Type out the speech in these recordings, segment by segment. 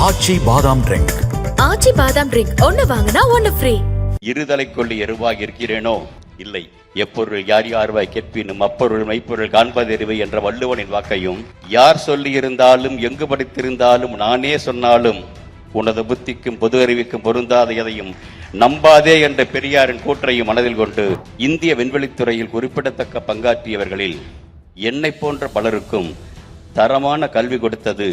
ஆச்சி பாதாம் ட்ரிங்க். ஆச்சி பாதாம் ட்ரிங்க் ஒன்னு வாங்கினா ஒன்னு ஃப்ரீ. இருதலை கொள்ளி எருவாக இருக்கிறேனோ இல்லை, எப்பொருள் யார் யார்வாய் கேட்பினும் அப்பொருள் மெய்ப்பொருள் காண்பதறிவு என்ற வள்ளுவனின் வாக்கையும், யார் சொல்லி இருந்தாலும் எங்கு படித்திருந்தாலும் நானே சொன்னாலும் உனது புத்திக்கும் பொது அறிவிக்கும் பொருந்தாத எதையும் நம்பாதே என்ற பெரியாரின் கூற்றையும் மனதில் கொண்டு இந்திய விண்வெளித்துறையில் குறிப்பிடத்தக்க பங்காற்றியவர்களில் என்னை போன்ற பலருக்கும் தரமான கல்வி கொடுத்தது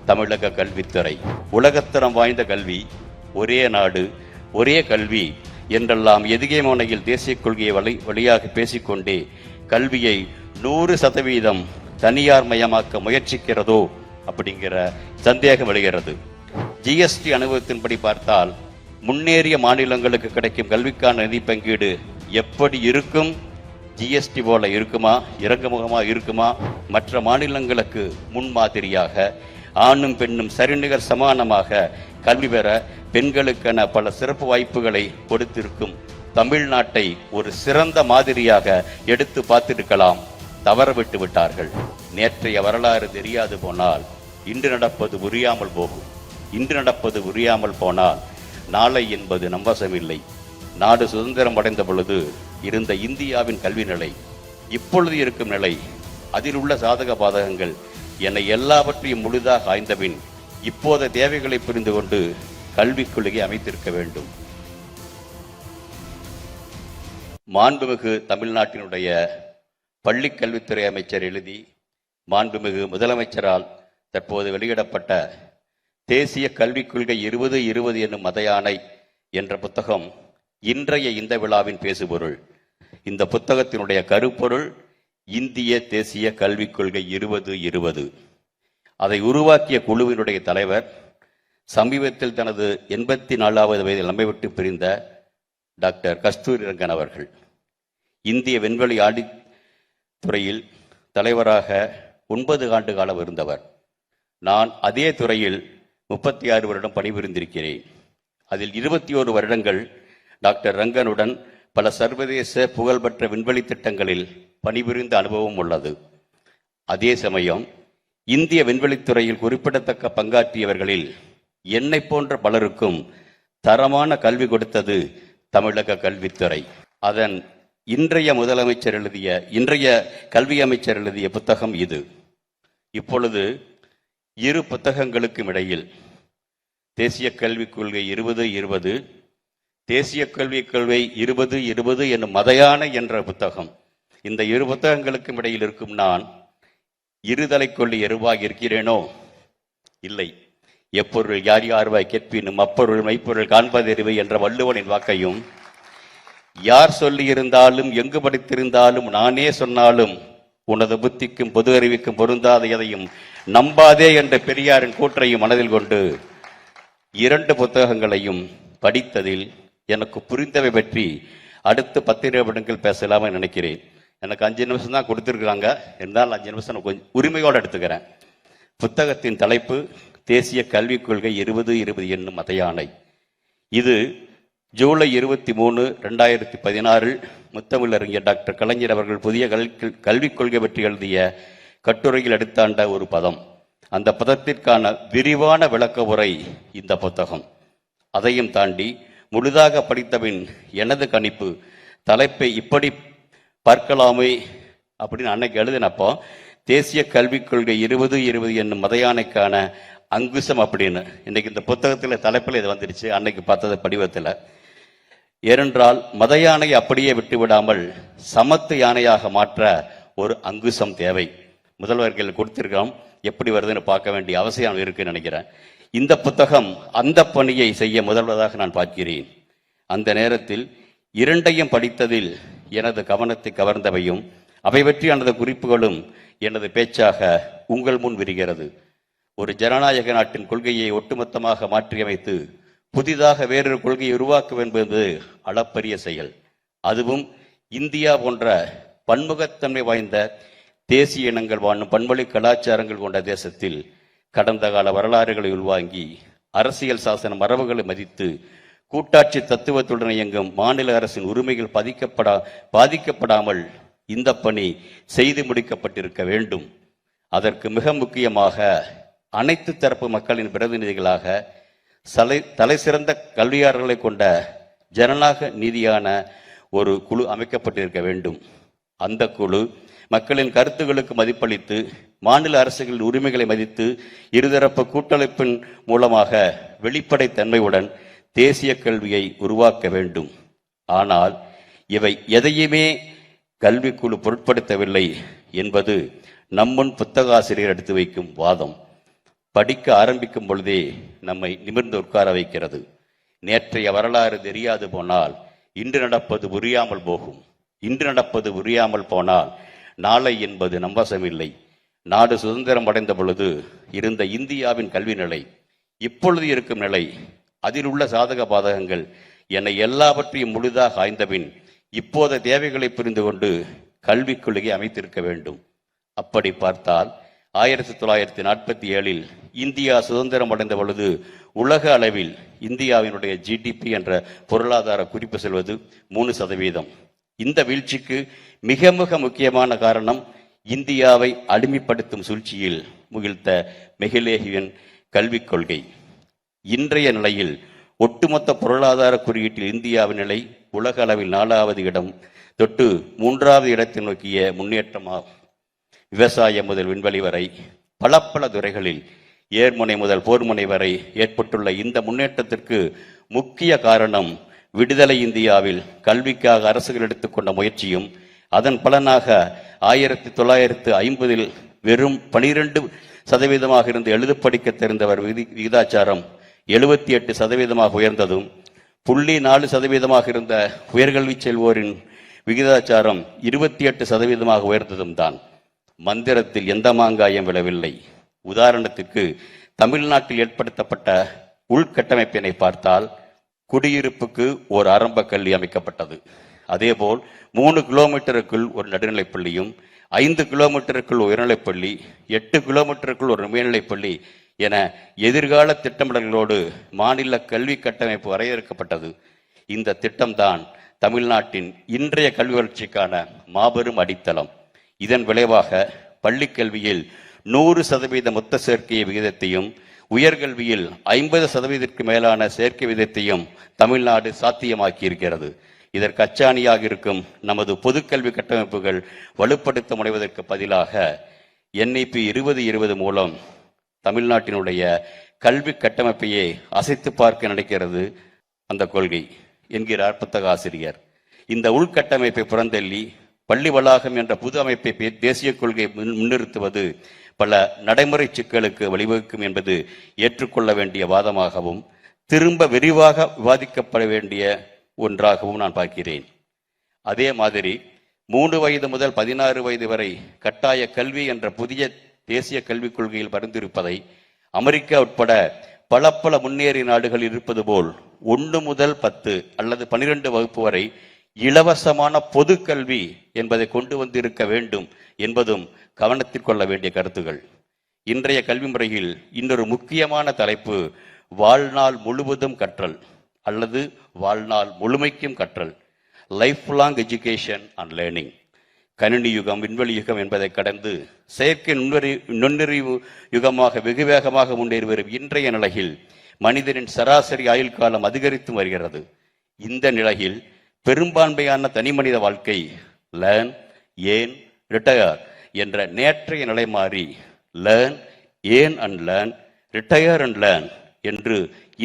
தமிழக கல்வித்துறை. உலகத்தரம் வாய்ந்த கல்வி, ஒரே நாடு ஒரே கல்வி என்றெல்லாம் எதுகைமோனையில் தேசிய கொள்கையை வழியாக பேசிக்கொண்டே கல்வியை 100% தனியார் மயமாக்க முயற்சிக்கிறதோ அப்படிங்கிற சந்தேகம் எழுகிறது. ஜிஎஸ்டி அனுபவத்தின்படி பார்த்தால் முன்னேறிய மாநிலங்களுக்கு கிடைக்கும் கல்விக்கான நிதி பங்கீடு எப்படி இருக்கும்? ஜிஎஸ்டி போல இருக்குமா? இறங்குமுகமா இருக்குமா? மற்ற மாநிலங்களுக்கு முன்மாதிரியாக ஆணும் பெண்ணும் சரிநிகர் சமானமாக கல்வி பெற பெண்களுக்கென பல சிறப்பு வாய்ப்புகளை கொடுத்திருக்கும் தமிழ்நாட்டை ஒரு சிறந்த மாதிரியாக எடுத்து பார்த்திருக்கலாம். தவறவிட்டு விட்டார்கள். நேற்றைய வரலாறு தெரியாது போனால் இன்று நடப்பது புரியாமல் போகும். இன்று நடப்பது புரியாமல் போனால் நாளை என்பது நம்பசமில்லை. நாடு சுதந்திரம் அடைந்த பொழுது இருந்த இந்தியாவின் கல்வி நிலை, இப்பொழுது இருக்கும் நிலை, அதில் உள்ள சாதக பாதகங்கள் என எல்லாவற்றையும் முழுதாக ஆய்ந்தபின் இப்போத தேவைகளை புரிந்து கொண்டு கல்விக் கொள்கையை அமைத்திருக்க வேண்டும். மாண்புமிகு தமிழ்நாட்டினுடைய பள்ளி கல்வித்துறை அமைச்சர் எழுதி மாண்புமிகு முதலமைச்சரால் தற்போது வெளியிடப்பட்ட தேசிய கல்விக் கொள்கை 2020 என்னும் மதயானை என்ற புத்தகம் இன்றைய இந்த விழாவின் பேசுபொருள். இந்த புத்தகத்தினுடைய கருப்பொருள் இந்திய தேசிய கல்விக் கொள்கை 2020. அதை உருவாக்கிய குழுவினுடைய தலைவர் சமீபத்தில் தனது 84வது வயதில் நம்மை விட்டு பிரிந்த டாக்டர் கஸ்தூரி ரங்கன் அவர்கள். இந்திய விண்வெளி ஆடித்துறையில் தலைவராக 9 ஆண்டு காலம் இருந்தவர். நான் அதே துறையில் 36 வருடம் பணிபுரிந்திருக்கிறேன். அதில் 21 வருடங்கள் டாக்டர் ரங்கனுடன் பல சர்வதேச புகழ்பெற்ற விண்வெளி திட்டங்களில் பணிபுரிந்த அனுபவம் உள்ளது. அதே சமயம் இந்திய விண்வெளித்துறையில் குறிப்பிடத்தக்க பங்காற்றியவர்களில் என்னை போன்ற பலருக்கும் தரமான கல்வி கொடுத்தது தமிழக கல்வித்துறை. அதன் இன்றைய கல்வி அமைச்சர் எழுதிய புத்தகம் இது. இப்பொழுது 2 புத்தகங்களுக்கும் இடையில் தேசிய கல்விக் கொள்கை 2020, தேசிய கல்விக் கொள்கை 2020 என்னும் மதயானை என்ற புத்தகம். இந்த 2 புத்தகங்களுக்கும் இடையில் இருக்கும் நான் இருதலை கொள்ளி எருவாக இருக்கிறேனோ இல்லை, எப்பொருள் யார் யார்வாய் கேட்பினும் அப்பொருள் மெய்ப்பொருள் காண்பதறிவு என்ற வள்ளுவனின் வாக்கையும், யார் சொல்லி இருந்தாலும் எங்கு படித்திருந்தாலும் நானே சொன்னாலும் உனது புத்திக்கும் பொது அறிவிக்கும் பொருந்தாத எதையும் நம்பாதே என்ற பெரியாரின் கூற்றையும் மனதில் கொண்டு 2 புத்தகங்களையும் படித்ததில் எனக்கு புரிந்தவை பற்றி அடுத்து 10 நிமிடங்கள் பேசலாம்னு நினைக்கிறேன். எனக்கு 5 நிமிஷம் தான் கொடுத்துருக்குறாங்க. இருந்தாலும் 5 நிமிஷம் நான் கொஞ்சம் உரிமையோடு எடுத்துக்கிறேன். புத்தகத்தின் தலைப்பு தேசிய கல்விக் கொள்கை 2020 என்னும் மதயானை. இது ஜூலை 23, 2016 முத்தமிழறிஞர் டாக்டர் கலைஞர் அவர்கள் புதிய கல்விக் கொள்கை பற்றி எழுதிய கட்டுரையில் எடுத்தாண்ட ஒரு பதம். அந்த பதத்திற்கான விரிவான விளக்க உரை இந்த புத்தகம். அதையும் தாண்டி முழுதாக படித்தபின் எனது கணிப்பு, தலைப்பை இப்படி பார்க்கலாமே அப்படின்னு அன்னைக்கு எழுதினப்போ தேசிய கல்விக் கொள்கை 2020 என்னும் மதயானைக்கான அங்குசம் அப்படின்னு இன்னைக்கு இந்த புத்தகத்தில் தலைப்பில் இது வந்துருச்சு. அன்னைக்கு பார்த்தது படிவத்தில். ஏனென்றால் மதயானை அப்படியே விட்டுவிடாமல் சமத்து யானையாக மாற்ற ஒரு அங்குசம் தேவை. முதல்வர்கள் கொடுத்திருக்கோம், எப்படி வருதுன்னு பார்க்க வேண்டிய அவசியம் இருக்குன்னு நினைக்கிறேன். இந்த புத்தகம் அந்த பணியை செய்ய முதல்வதாக நான் பார்க்கிறேன். அந்த நேரத்தில் 2ஐயும் படித்ததில் எனது கவனத்தை கவர்ந்தவையும் அவை பற்றி எனது குறிப்புகளும் எனது பேச்சாக உங்கள் முன் விரிகிறது. ஒரு ஜனநாயக நாட்டின் கொள்கையை ஒட்டுமொத்தமாக மாற்றியமைத்து புதிதாக வேறொரு கொள்கையை உருவாக்கும் என்பது அளப்பரிய செயல். அதுவும் இந்தியா போன்ற பன்முகத்தன்மை வாய்ந்த தேசிய இனங்கள் வாழும் பண்பொழி கலாச்சாரங்கள் கொண்ட தேசத்தில் கடந்த கால வரலாறுகளை உள்வாங்கி அரசியல் சாசன மரபுகளை மதித்து கூட்டாட்சி தத்துவத்துடன் இயங்கும் மாநில அரசின் உரிமைகள் பாதிக்கப்படாமல் இந்த பணி செய்து முடிக்கப்பட்டிருக்க வேண்டும். அதற்கு மிக முக்கியமாக அனைத்து தரப்பு மக்களின் பிரதிநிதிகளாக தலை சிறந்த கல்வியாளர்களை கொண்ட ஜனநாயக நீதியான ஒரு குழு அமைக்கப்பட்டிருக்க வேண்டும். அந்த குழு மக்களின் கருத்துக்களுக்கு மதிப்பளித்து மாநில அரசுகளின் உரிமைகளை மதித்து இருதரப்பு கூட்டமைப்பின் மூலமாக வெளிப்படைத்தன்மையுடன் தேசிய கல்வியை உருவாக்க வேண்டும். ஆனால் இவை எதையுமே கல்விக்குழு பொருட்படுத்தவில்லை என்பது நம்முன் புத்தகாசிரியர் எடுத்து வைக்கும் வாதம் படிக்க ஆரம்பிக்கும் பொழுதே நம்மை நிமிர்ந்து உட்கார வைக்கிறது. நேற்றைய வரலாறு தெரியாது போனால் இன்று நடப்பது புரியாமல் போகும். இன்று நடப்பது புரியாமல் போனால் நாளை என்பது நம்பசமில்லை. நாடு சுதந்திரம் அடைந்த பொழுது இருந்த இந்தியாவின் கல்வி நிலை, இப்பொழுது இருக்கும் நிலை, அதில் உள்ள சாதக பாதகங்கள் என எல்லாவற்றையும் முழுதாக ஆய்ந்தபின் இப்போத தேவைகளை புரிந்து கொண்டு கல்விக் கொள்கையை அமைத்திருக்க வேண்டும். அப்படி பார்த்தால் 1947 இந்தியா சுதந்திரம் அடைந்த பொழுது உலக அளவில் இந்தியாவினுடைய ஜிடிபி என்ற பொருளாதார குறிப்பு செல்வது 3%. இந்த வீழ்ச்சிக்கு மிக மிக முக்கியமான காரணம் இந்தியாவை அடிமைப்படுத்தும் சூழ்ச்சியில் முகிழ்த்த மெஹ்லேவின் கல்விக் கொள்கை. இன்றைய நிலையில் ஒட்டுமொத்த பொருளாதார குறியீட்டில் இந்தியாவின் நிலை உலக அளவில் 4வது இடம் தொட்டு 3வது இடத்தை நோக்கிய முன்னேற்றமாகும். விவசாயம் முதல் விண்வெளி வரை பல துறைகளில் ஏர்முனை முதல் போர்முனை வரை ஏற்பட்டுள்ள இந்த முன்னேற்றத்திற்கு முக்கிய காரணம் விடுதலை இந்தியாவில் கல்விக்காக அரசுகள் எடுத்துக்கொண்ட முயற்சியும் அதன் பலனாக 1950 வெறும் 12% இருந்து எழுத படிக்க தெரிந்தவர் விகிதாச்சாரம் 78% உயர்ந்ததும் 0.4% இருந்த உயர்கல்வி செல்வோரின் விகிதாச்சாரம் 28% உயர்ந்ததும் தான். மந்திரத்தில் எந்த மாங்காயம் விழவில்லை. உதாரணத்திற்கு தமிழ்நாட்டில் ஏற்படுத்தப்பட்ட உள்கட்டமைப்பினை பார்த்தால் குடியிருப்புக்கு ஒரு ஆரம்ப கல்வி அமைக்கப்பட்டது. அதேபோல் 3 கிலோமீட்டருக்குள் ஒரு நடுநிலைப்பள்ளியும் 5 கிலோமீட்டருக்குள் உயர்நிலைப்பள்ளி 8 கிலோமீட்டருக்குள் ஒரு மேல்நிலைப்பள்ளி என எதிர்கால திட்டமிடல்களோடு மாநில கல்வி கட்டமைப்பு வரையறுக்கப்பட்டது. இந்த திட்டம்தான் தமிழ்நாட்டின் இன்றைய கல்வி வளர்ச்சிக்கான மாபெரும் அடித்தளம். இதன் விளைவாக பள்ளி கல்வியில் 100% மொத்த சேர்க்கை விகிதத்தையும் உயர்கல்வியில் 50% மேலான சேர்க்கை விகிதத்தையும் தமிழ்நாடு சாத்தியமாக்கி இருக்கிறது. இதற்கு அச்சாணியாக இருக்கும் நமது பொதுக்கல்வி கட்டமைப்புகள் வலுப்படுத்த முனைவதற்கு பதிலாக NEP 2020 மூலம் தமிழ்நாட்டினுடைய கல்வி கட்டமைப்பையே அசைத்து பார்க்க நினைக்கிறது அந்த கொள்கை என்கிறார் புத்தக ஆசிரியர். இந்த உள்கட்டமைப்பை புறந்தள்ளி பள்ளி வளாகம் என்ற புது அமைப்பை தேசிய கொள்கை முன்னிறுத்துவது பல நடைமுறை சிக்கலுக்கு வழிவகுக்கும் என்பது ஏற்றுக்கொள்ள வேண்டிய வாதமாகவும் திரும்ப விரிவாக விவாதிக்கப்பட வேண்டிய ஒன்றாகவும் நான் பார்க்கிறேன். அதே மாதிரி 3 வயது முதல் 16 வயது வரை கட்டாய கல்வி என்ற புதிய தேசிய கல்விக் கொள்கையில் பரிந்துரைப்பதை அமெரிக்கா உட்பட பல முன்னேறிய நாடுகள் இருப்பது போல் 1 முதல் 10 அல்லது 12 வகுப்பு வரை இலவசமான பொது கல்வி என்பதை கொண்டு வந்திருக்க வேண்டும் என்பதும் கவனத்தில் கொள்ள வேண்டிய கருத்துகள். இன்றைய கல்வி முறையில் இன்னொரு முக்கியமான தலைப்பு வாழ்நாள் முழுவதும் கற்றல் அல்லது வாழ்நாள் முழுமைக்கும் கற்றல், life long education and learning. கணினி யுகம், விண்வெளி யுகம் என்பதை கடந்து செயற்கை நுண்ணறிவு யுகமாக வெகு வேகமாக முன்னேறி வரும் இன்றைய நிலையில் மனிதனின் சராசரி ஆயுள் காலம் அதிகரித்து வருகிறது. இந்த நிலையில் பெரும்பான்மையான தனிமனித வாழ்க்கை லேர்ன், ஏன், ரிட்டையர் என்ற நேற்றைய நிலை மாறி லேர்ன், ஏன் and learn, retire and learn என்று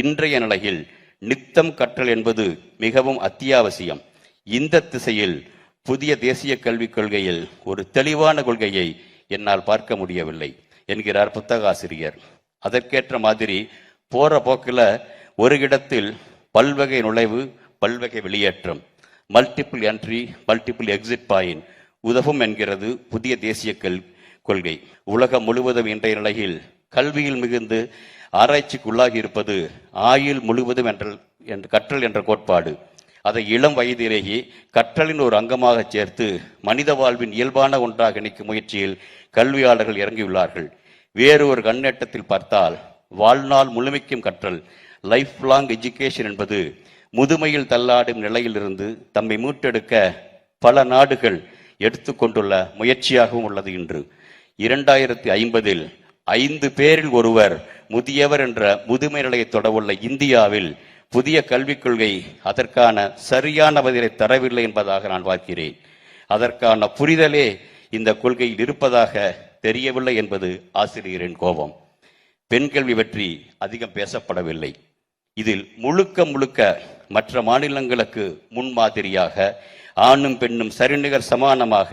இன்றைய நிலையில் நித்தம் கற்றல் என்பது மிகவும் அத்தியாவசியம். இந்த திசையில் புதிய தேசிய கல்விக் கொள்கையில் ஒரு தெளிவான கொள்கையை என்னால் பார்க்க முடியவில்லை என்கிறார் புத்தகாசிரியர். அதற்கேற்ற மாதிரி போற போக்கில் ஒரு இடத்தில் பல்வகை நுழைவு, பல்வகை வெளியேற்றம், multiple entry, multiple exit point உதவும் என்கிறது புதிய தேசிய கொள்கை. உலகம் முழுவதும் இன்றைய நிலையில் கல்வியில் மிகுந்து ஆராய்ச்சிக்கு உள்ளாகி இருப்பது ஆயுள் முழுவதும் என்ற கற்றல் என்ற கோட்பாடு. அதை இளம் வயதிலேயே கற்றலின் ஒரு அங்கமாக சேர்த்து மனித வாழ்வின் இயல்பான ஒன்றாக இணைக்கும் முயற்சியில் கல்வியாளர்கள் இறங்கியுள்ளார்கள். வேறு ஒரு கண்ணேட்டத்தில் பார்த்தால் வாழ்நாள் முழுமைக்கும் கற்றல், லைஃப் லாங் எஜுகேஷன் என்பது முதுமையில் தள்ளாடும் நிலையிலிருந்து தம்மை மீட்டெடுக்க பல நாடுகள் எடுத்துக்கொண்டுள்ள முயற்சியாகவும் உள்ளது. இன்று 2050 5 பேரில் ஒருவர் முதியவர் என்ற முதுமை நிலையை தொடவுள்ள இந்தியாவில் புதிய கல்விக் கொள்கை அதற்கான சரியான பதிலை தரவில்லை என்பதாக நான் பார்க்கிறேன். அதற்கான புரிதலே இந்த கொள்கையில் இருப்பதாக தெரியவில்லை என்பது ஆசிரியரின் கோபம். பெண் கல்வி பற்றி அதிகம் பேசப்படவில்லை. இதில் முழுக்க மற்ற மாநிலங்களுக்கு முன்மாதிரியாக ஆணும் பெண்ணும் சரிநிகர் சமானமாக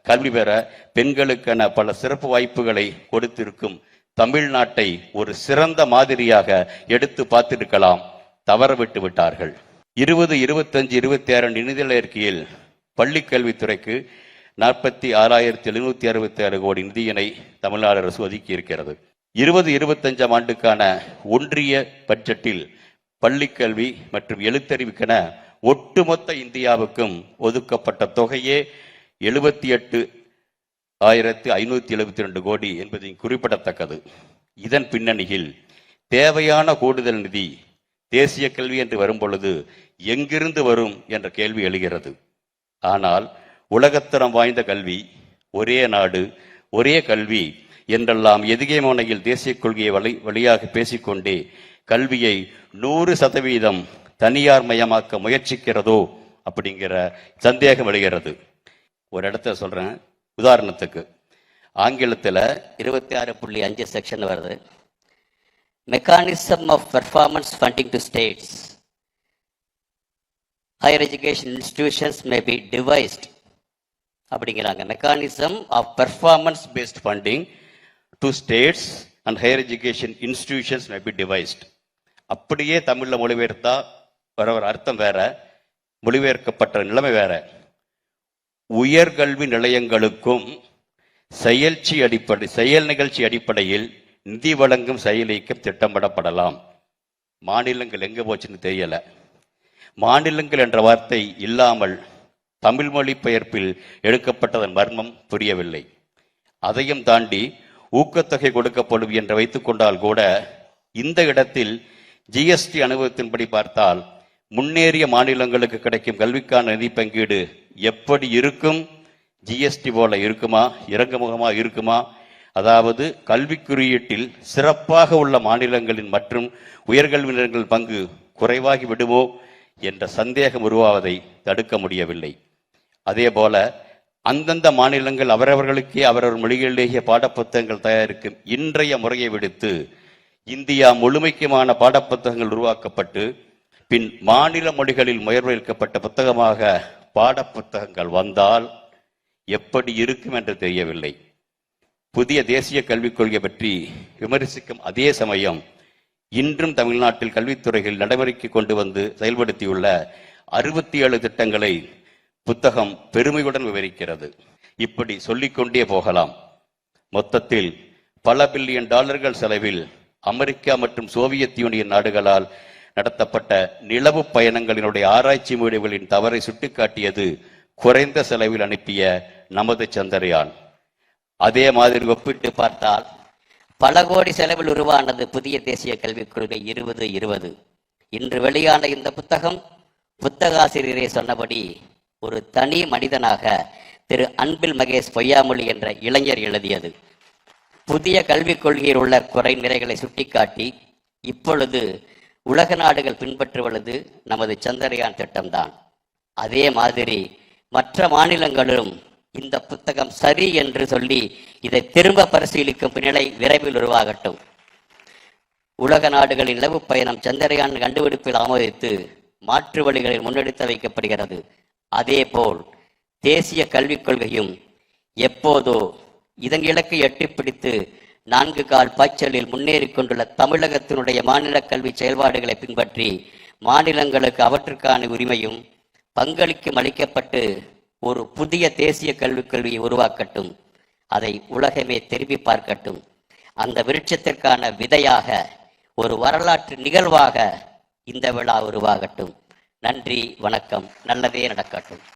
கல்வி பெற பெண்களுக்கென பல சிறப்பு வாய்ப்புகளை கொடுத்திருக்கும் தமிழ்நாட்டை ஒரு சிறந்த மாதிரியாக எடுத்து பார்த்திருக்கலாம். தவற விட்டு விட்டார்கள். 2025-26 நிதிநிலை அறிக்கையில் பள்ளி கல்வித்துறைக்கு 46,766 கோடி நிதியினை தமிழ்நாடு அரசு ஒதுக்கி இருக்கிறது. 2025 ஆண்டுக்கான ஒன்றிய பட்ஜெட்டில் பள்ளிக்கல்வி மற்றும் எழுத்தறிவுக்கென ஒட்டுமொத்த இந்தியாவுக்கும் ஒதுக்கப்பட்ட தொகையே 78,572 கோடி என்பது குறிப்பிடத்தக்கது. இதன் பின்னணியில் தேவையான கூடுதல் நிதி தேசிய கல்வி என்று வரும்பொழுது எங்கிருந்து வரும் என்ற கேள்வி எழுகிறது. ஆனால் உலகத்தரம் வாய்ந்த கல்வி, ஒரே நாடு ஒரே கல்வி என்றெல்லாம் எதுகை தேசிய கொள்கையை வழியாக பேசிக்கொண்டே கல்வியை 100% தனியார் மயமாக்க முயற்சிக்கிறதோ அப்படிங்கிற சந்தேகம் எழுகிறது. ஒரு இடத்த சொல்றேன். உதாரணத்துக்கு ஆங்கிலத்தில் 26.5 செக்ஷன் வருது. Mechanism of performance funding to states, higher education institutions may be devised அப்படிங்கிறாங்க. Mechanism of performance based funding to states and higher education institutions may be devised. அப்படியே தமிழில் மொழிபெயர்த்தா வர அர்த்தம் வேற, மொழிபெயர்க்கப்பட்ட நிலைமை வேற. உயர்கல்வி நிலையங்களுக்கும் செயல் நிகழ்ச்சி அடிப்படையில் நிதி வழங்கும் செயலிக்கும் திட்டமிடப்படலாம். மாநிலங்கள் எங்க போச்சுன்னு தெரியல. மாநிலங்கள் என்ற வார்த்தை இல்லாமல் தமிழ் மொழி பெயர்ப்பில் எடுக்கப்பட்டதன் மர்மம் புரியவில்லை. அதையும் தாண்டி ஊக்கத்தொகை கொடுக்கப்படும் என்று வைத்துக் கொண்டால் கூட இந்த இடத்தில் ஜிஎஸ்டி அனுபவத்தின்படி பார்த்தால் முன்னேறிய மாநிலங்களுக்கு கிடைக்கும் கல்விக்கான நிதி பங்கீடு எப்படி இருக்கும்? ஜிஎஸ்டி போல இருக்குமா? இறங்குமுகமா இருக்குமா? அதாவது கல்வி குறியீட்டில் சிறப்பாக உள்ள மாநிலங்களின் மற்றும் உயர்கல்வியினர்கள் பங்கு குறைவாகி விடுமோ என்ற சந்தேகம் உருவாவதை தடுக்க முடியவில்லை. அதே போல அந்தந்த மாநிலங்கள் அவரவர்களுக்கே அவரவர் மொழிகளிலேயே பாடப்புத்தகங்கள் தயாரிக்கும் இன்றைய முறையை விடுத்து இந்தியா முழுமைக்குமான பாடப்புத்தகங்கள் உருவாக்கப்பட்டு பின் மாநில மொழிகளில் முயற்சிக்கப்பட்ட புத்தகமாக பாடப்புத்தகங்கள் வந்தால் எப்படி இருக்கும் என்று தெரியவில்லை. புதிய தேசிய கல்விக் கொள்கை பற்றி விமர்சிக்கும் அதே சமயம் இன்றும் தமிழ்நாட்டில் கல்வித்துறைகள் நடைமுறைக்கு கொண்டு வந்து செயல்படுத்தியுள்ள 67 திட்டங்களை புத்தகம் பெருமையுடன் விவரிக்கிறது. இப்படி சொல்லிக்கொண்டே போகலாம். மொத்தத்தில் பல பில்லியன் டாலர்கள் செலவில் அமெரிக்கா மற்றும் சோவியத் யூனியன் நாடுகளால் நடத்தப்பட்ட நிலவு பயணங்களினுடைய ஆராய்ச்சி முடிவுகளின் தவறை சுட்டிக்காட்டியது குறைந்த செலவில் அனுப்பிய நமது சந்திரயான். அதே மாதிரி ஒப்பிட்டு பார்த்தால் பல கோடி செலவில் உருவானது புதிய தேசிய கல்விக் கொள்கை 2020. இன்று வெளியான இந்த புத்தகம் புத்தகாசிரியரே சொன்னபடி ஒரு தனி மனிதனாக திரு அன்பில் மகேஷ் பொய்யாமொழி என்ற இளைஞர் எழுதியது. புதிய கல்விக் கொள்கையில் உள்ள குறை நிறைகளை சுட்டிக்காட்டி இப்பொழுது உலக நாடுகள் பின்பற்றுவது நமது சந்திரயான் திட்டம்தான். அதே மாதிரி மற்ற மாநிலங்களும் இந்த புத்தகம் சரி என்று சொல்லி இதை திரும்ப பரிசீலிக்கும் நிலை விரைவில் உருவாகட்டும். உலக நாடுகளின் நிலவு பயணம் சந்திரயான் கண்டுபிடிப்பில் ஆமோதித்து மாற்று வழிகளில் முன்னெடுத்து வைக்கப்படுகிறது. அதே போல் தேசிய கல்விக் கொள்கையும் எப்போதோ இதன் இலக்கை எட்டிப்பிடித்து 4 கால் பாய்ச்சலில் முன்னேறி கொண்டுள்ள தமிழகத்தினுடைய மாநில கல்வி செயல்பாடுகளை பின்பற்றி மாநிலங்களுக்கு அவற்றுக்கான உரிமையும் பங்களிக்கும் அளிக்கப்பட்டு ஒரு புதிய தேசிய கல்விக் கொள்கையை உருவாக்கட்டும். அதை உலகமே திரும்பி பார்க்கட்டும். அந்த விருட்சத்திற்கான விதையாக ஒரு வரலாற்று நிகழ்வாக இந்த விழா உருவாகட்டும். நன்றி, வணக்கம். நல்லதே நடக்கட்டும்.